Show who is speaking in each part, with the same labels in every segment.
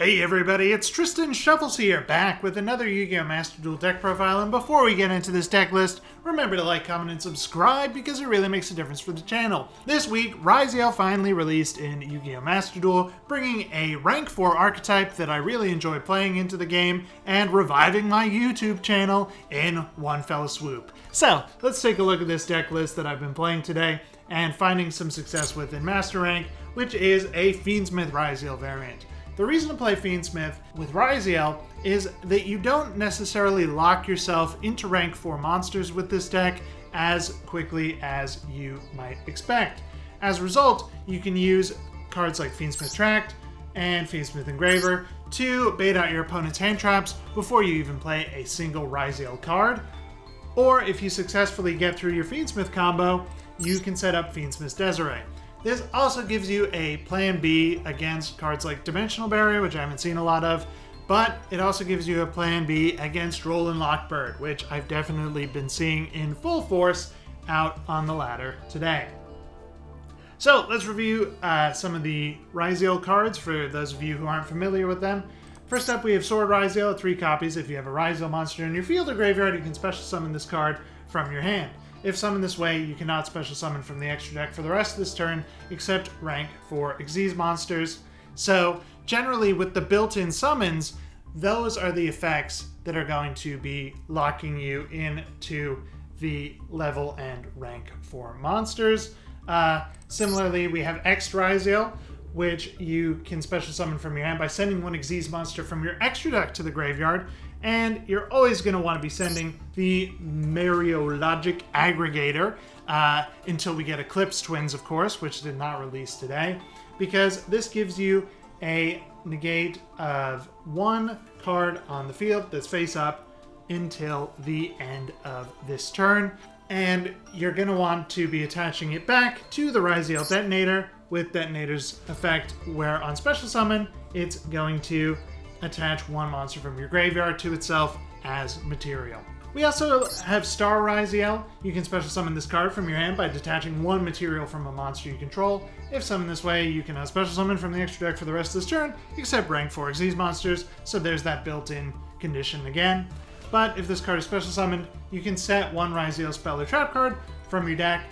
Speaker 1: Hey everybody, it's Tristan Shuffles here, back with another Yu-Gi-Oh Master Duel deck profile, and before we get into this deck list, remember to like, comment, and subscribe because it really makes a difference for the channel. This week, Ryzeal finally released in Yu-Gi-Oh Master Duel, bringing a rank 4 archetype that I really enjoy playing into the game, and reviving my YouTube channel in one fell swoop. So, let's take a look at this deck list that I've been playing today, and finding some success with in Master Rank, which is a Fiendsmith Ryzeal variant. The reason to play Fiendsmith with Ryzeal is that you don't necessarily lock yourself into rank 4 monsters with this deck as quickly as you might expect. As a result, you can use cards like Fiendsmith Tract and Fiendsmith Engraver to bait out your opponent's hand traps before you even play a single Ryzeal card. Or if you successfully get through your Fiendsmith combo, you can set up Fiendsmith Desiree. This also gives you a plan B against cards like Dimensional Barrier, which I haven't seen a lot of, but it also gives you a plan B against Roll and Lockbird, which I've definitely been seeing in full force out on the ladder today. So let's review some of the Ryzeal cards for those of you who aren't familiar with them. First up, we have Sword Ryzeal, 3 copies. If you have a Ryzeal monster in your field or graveyard, you can special summon this card from your hand. If summoned this way, you cannot special summon from the extra deck for the rest of this turn, except rank 4 Xyz monsters. So, generally with the built-in summons, those are the effects that are going to be locking you into the level and rank 4 monsters. Similarly, we have X Ryzeal, which you can special summon from your hand by sending one Xyz monster from your extra deck to the graveyard, and you're always going to want to be sending the Mariologic Aggregator until we get Eclipse Twins, of course, which did not release today, because this gives you a negate of 1 card on the field that's face up until the end of this turn, and you're going to want to be attaching it back to the Ryzeal Detonator with Detonator's effect, where on special summon, it's going to attach 1 monster from your graveyard to itself as material. We also have Star Ryzeal. You can special summon this card from your hand by detaching 1 material from a monster you control. If summoned this way, you can special summon from the extra deck for the rest of this turn, except rank 4 Xyz monsters, so there's that built-in condition again. But if this card is special summoned, you can set 1 Ryzeal spell or trap card from your deck.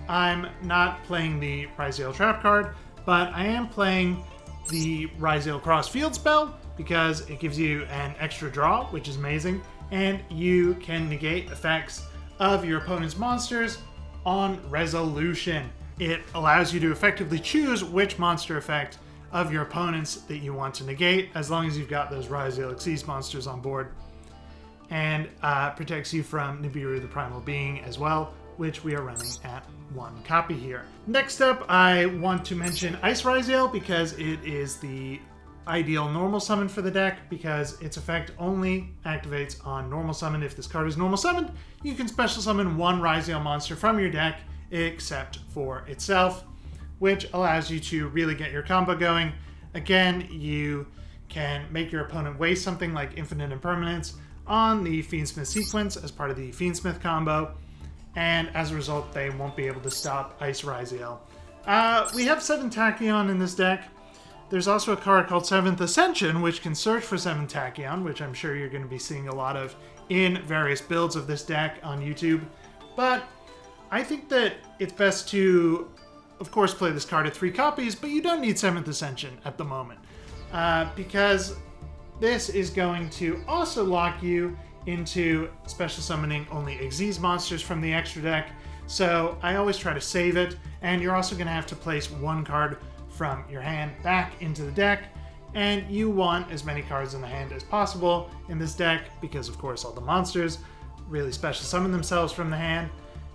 Speaker 1: I'm not playing the Ryzeal trap card, but I am playing the Ryzeal Cross Field spell, because it gives you an extra draw, which is amazing, and you can negate effects of your opponent's monsters on resolution. It allows you to effectively choose which monster effect of your opponent's that you want to negate, as long as you've got those Ryzeal Xyz monsters on board, and protects you from Nibiru the Primal Being as well, which we are running at 1 copy here. Next up, I want to mention Ice Ryzeal, because it is the ideal normal summon for the deck, because its effect only activates on normal summon. If this card is normal summoned, you can special summon 1 Ryzeal monster from your deck except for itself, which allows you to really get your combo going. Again, you can make your opponent waste something like Infinite Impermanence on the Fiendsmith sequence as part of the Fiendsmith combo, and as a result, they won't be able to stop Ice Ryzeal. We have 7 Tachyon in this deck. There's also a card called 7th Ascension, which can search for 7 Tachyon, which I'm sure you're going to be seeing a lot of in various builds of this deck on YouTube. But I think that it's best to, of course, play this card at 3 copies, but you don't need 7th Ascension at the moment, because this is going to also lock you into special summoning only Xyz monsters from the extra deck. So I always try to save it, and you're also going to have to place 1 card from your hand back into the deck, and you want as many cards in the hand as possible in this deck, because of course all the monsters really special summon themselves from the hand,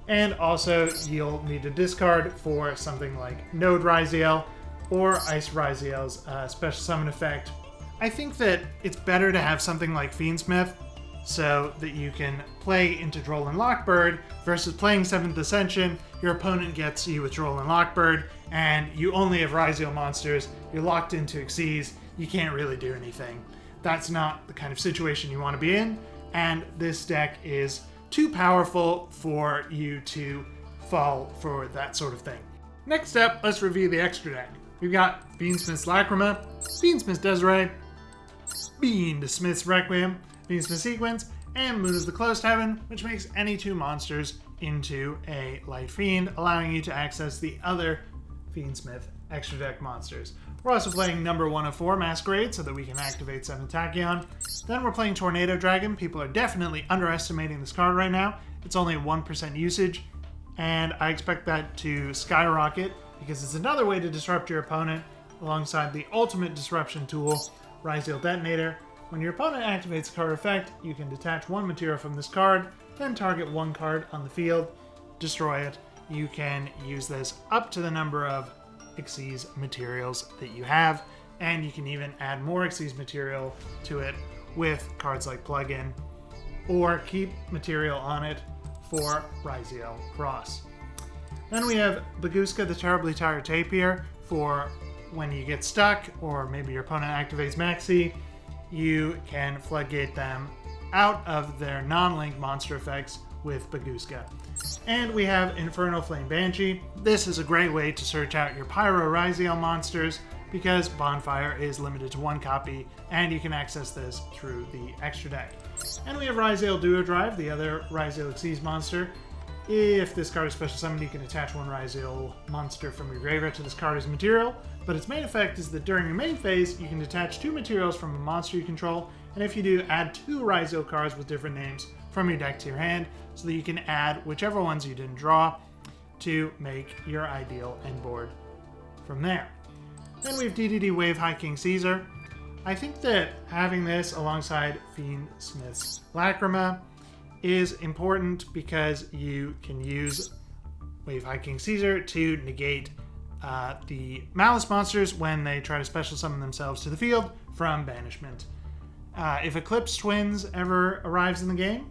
Speaker 1: and also you'll need to discard for something like Node Ryzeal or Ice Ryzeal's special summon effect. I think that it's better to have something like Fiendsmith, so that you can play into Droll and Lockbird, versus playing 7th Ascension. Your opponent gets you with Droll and Lockbird, and you only have Ryzeal monsters, you're locked into Xyz, you can't really do anything. That's not the kind of situation you want to be in, and this deck is too powerful for you to fall for that sort of thing. Next up, let's review the extra deck. We've got Fiendsmith's Lacrima, Fiendsmith Desiree, Fiendsmith Requiem, Fiendsmith Sequence, and Moon of the Closed Heaven, which makes any two monsters into a Light Fiend, allowing you to access the other Fiendsmith extra deck monsters. We're also playing number 1 of 4 Masquerade so that we can activate 7 Tachyon. Then we're playing Tornado Dragon. People are definitely underestimating this card right now. It's only 1% usage, and I expect that to skyrocket because it's another way to disrupt your opponent alongside the ultimate disruption tool, Ryzeal Detonator. When your opponent activates a card effect, you can detach 1 material from this card, then target 1 card on the field, destroy it. You can use this up to the number of Xyz materials that you have, and you can even add more Xyz material to it with cards like Plugin, or keep material on it for Ryzeal Cross. Then we have Baguska the Terribly Tired Tapir for when you get stuck, or maybe your opponent activates Maxi, you can floodgate them out of their non-link monster effects with Baguska. And we have Infernal Flame Banshee. This is a great way to search out your Pyro Ryzeal monsters because Bonfire is limited to 1 copy, and you can access this through the extra deck. And we have Ryzeal Duo Drive, the other Ryzeal Xyz monster. If this card is special summoned, you can attach 1 Ryzeal monster from your graveyard to this card as material, but its main effect is that during your main phase, you can detach 2 materials from a monster you control, and if you do, add 2 Ryzeal cards with different names from your deck to your hand, so that you can add whichever ones you didn't draw to make your ideal end board from there. Then we have DDD Wave High King Caesar. I think that having this alongside Fiendsmith's Lacrima is important because you can use Wave High King Caesar to negate the Maliss monsters when they try to special summon themselves to the field from banishment. If Eclipse Twins ever arrives in the game,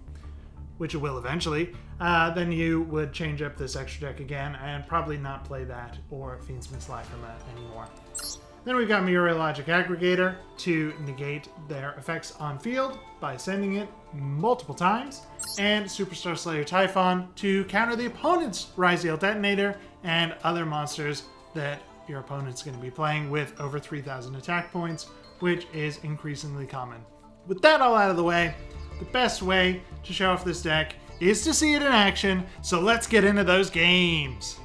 Speaker 1: which it will eventually, then you would change up this extra deck again and probably not play that or Fiendsmith's Lacrima anymore. Then we've got Meteorologic Aggregator to negate their effects on field by sending it multiple times, and Superstar Slayer Typhon to counter the opponent's Ryzeal Detonator and other monsters that your opponent's going to be playing with over 3,000 attack points, which is increasingly common. With that all out of the way, the best way to show off this deck is to see it in action, so let's get into those games.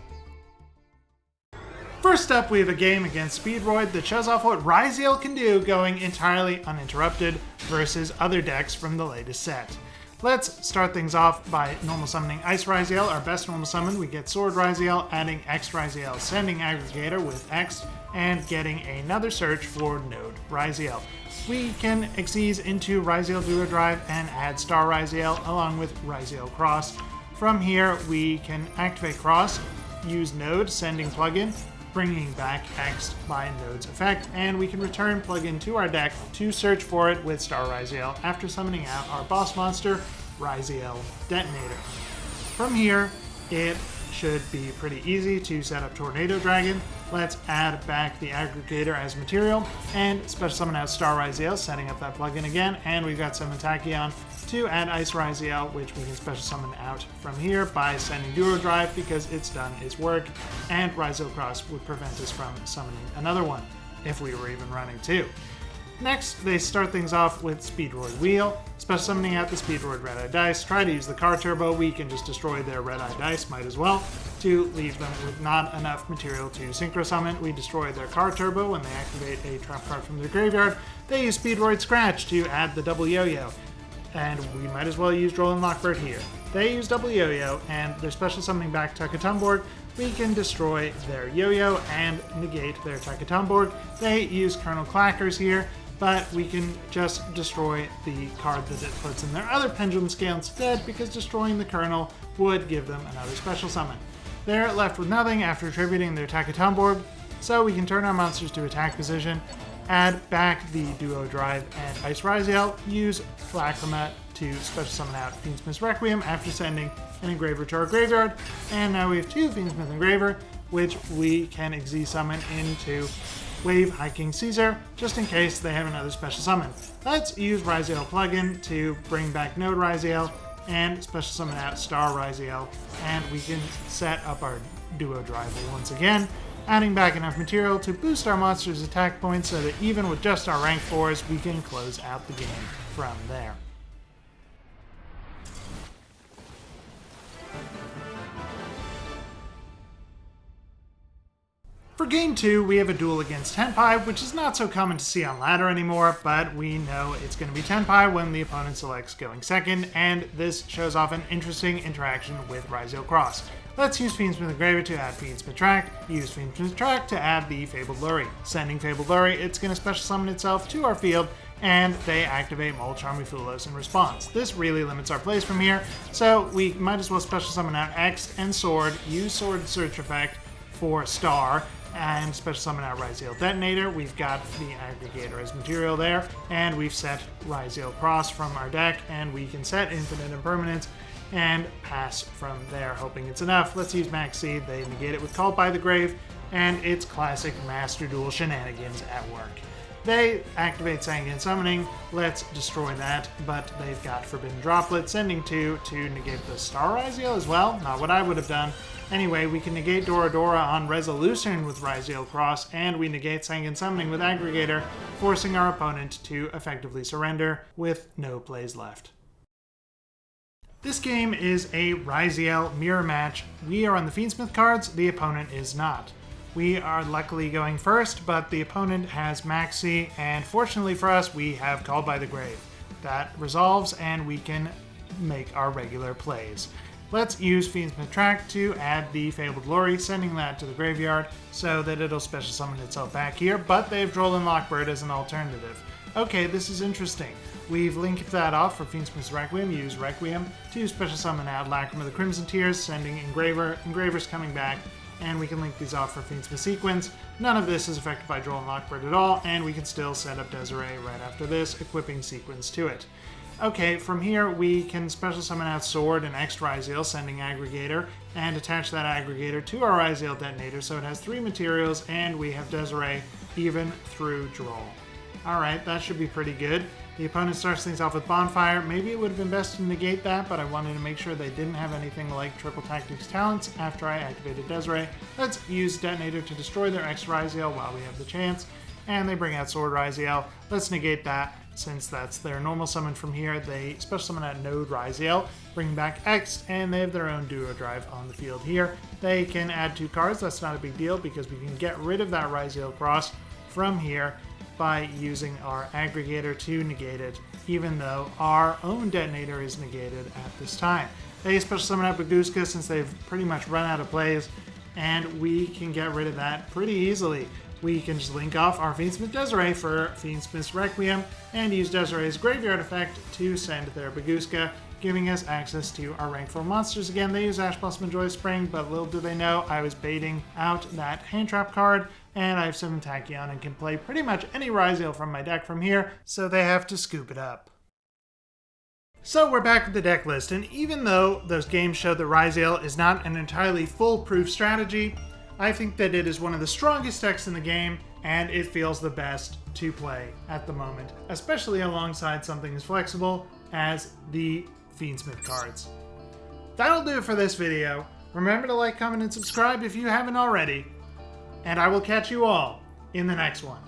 Speaker 1: First up, we have a game against Speedroid that shows off what Ryzeal can do going entirely uninterrupted versus other decks from the latest set. Let's start things off by normal summoning Ice Ryzeal, our best normal summon. We get Sword Ryzeal, adding X Ryzeal, sending Aggregator with X, and getting another search for Node Ryzeal. We can Xyz into Ryzeal Duo Drive and add Star Ryzeal along with Ryzeal Cross. From here, we can activate Cross, use Node, sending Plugin, bringing back X by Node's effect, and we can return Plugin to our deck to search for it with Star Ryzeal after summoning out our boss monster, Ryzeal Detonator. From here, it should be pretty easy to set up Tornado Dragon. Let's add back the Aggregator as material and special summon out Star Ryzeal, setting up that plugin again, and we've got 7 Tachyon to add Ice Ryzeal, which we can special summon out from here by sending Duo Drive because it's done its work, and Ryzeal Cross would prevent us from summoning another one if we were even running 2. Next, they start things off with Speedroid Wheel, special summoning out the Speedroid Red Eye Dice. Try to use the card turbo, we can just destroy their Red Eye Dice, might as well, to leave them with not enough material to synchro summon. We destroy their card turbo when they activate a trap card from their graveyard. They use Speedroid Scratch to add the double yo-yo, and we might as well use Droll and Lockbird here. They use double yo-yo, and they're special summoning back Takatumborg. We can destroy their yo-yo and negate their Takatumborg. They use Colonel Clackers here, but we can just destroy the card that it puts in their other Pendulum Scale instead, because destroying the Colonel would give them another special summon. They're left with nothing after attributing their Takatumborg, so we can turn our monsters to attack position, add back the Duo Drive and Ice Ryzeal, use Lacrima to special summon out Fiendsmith Requiem after sending an Engraver to our graveyard, and now we have 2 Fiendsmith Engraver, which we can Xyz summon into Wave High King Caesar, just in case they have another special summon. Let's use Ryzeal Plugin to bring back Node Ryzeal and special summon out Star Ryzeal, and we can set up our Duo Drive once again. adding back enough material to boost our monster's attack points so that even with just our rank 4s, we can close out the game from there. For game 2, we have a duel against Tenpai, which is not so common to see on ladder anymore, but we know it's going to be Tenpai when the opponent selects going second, and this shows off an interesting interaction with Ryzeal Cross. Let's use Fiendsmith Engraver to add Fiendsmith Track, use Fiendsmith Track to add the Fabled Lurry. Sending Fabled Lurry, it's going to special summon itself to our field, and they activate Mole Charmifulos in response. This really limits our plays from here, so we might as well special summon out X and Sword, use Sword Search Effect for Star, and special summon out Ryzeal Detonator. We've got the Aggregator as material there, and we've set Ryzeal Cross from our deck, and we can set Infinite Impermanence and pass from there, hoping it's enough. Let's use Max Seed. They negate it with Called by the Grave, and it's classic Master Duel shenanigans at work. They activate Sanguine Summoning. Let's destroy that, but they've got Forbidden Droplet, sending 2 to negate the Star Ryzeal as well. Not what I would have done. Anyway, we can negate Doradora on Resolution with Ryzeal Cross, and we negate Sanguine Summoning with Aggregator, forcing our opponent to effectively surrender with no plays left. This game is a Ryzeal mirror match. We are on the Fiendsmith cards, the opponent is not. We are luckily going first, but the opponent has Maxi, and fortunately for us, we have Called by the Grave. That resolves, and we can make our regular plays. Let's use Fiendsmith Track to add the Fabled Lurry, sending that to the graveyard so that it'll special summon itself back here, but they've Droll and Lockbird as an alternative. Okay, this is interesting. We've linked that off for Fiendsmith's Requiem, use Requiem to special summon out Lacrima of the Crimson Tears, sending Engraver's coming back, and we can link these off for Fiendsmith Sequence. None of this is affected by Droll and Lockbird at all, and we can still set up Desiree right after this, equipping Sequence to it. Okay, from here we can special summon out Sword and X Ryzeal, sending Aggregator, and attach that Aggregator to our Ryzeal Detonator so it has 3 materials, and we have Desiree even through Droll. Alright, that should be pretty good. The opponent starts things off with Bonfire. Maybe it would have been best to negate that, but I wanted to make sure they didn't have anything like Triple Tactics Talents after I activated Desiree. Let's use Detonator to destroy their X Ryzeal while we have the chance, and they bring out Sword Ryzeal. Let's negate that. Since that's their normal summon from here, they special summon out Node Ryzeal, bring back X, and they have their own Duo Drive on the field here. They can add 2 cards, that's not a big deal because we can get rid of that Ryzeal Cross from here by using our Aggregator to negate it, even though our own Detonator is negated at this time. They special summon out Baguska since they've pretty much run out of plays, and we can get rid of that pretty easily. We can just link off our Fiendsmith Desiree for Fiendsmith's Requiem and use Desiree's Graveyard Effect to send their Baguska, giving us access to our rank 4 monsters again. They use Ash Blossom and Joy Spring, but little do they know I was baiting out that hand trap card, and I have 7 Tachyon and can play pretty much any Ryzeal from my deck from here, so they have to scoop it up. So we're back with the deck list, and even though those games show that Ryzeal is not an entirely foolproof strategy, I think that it is one of the strongest decks in the game, and it feels the best to play at the moment, especially alongside something as flexible as the Fiendsmith cards. That'll do it for this video. Remember to like, comment, and subscribe if you haven't already, and I will catch you all in the next one.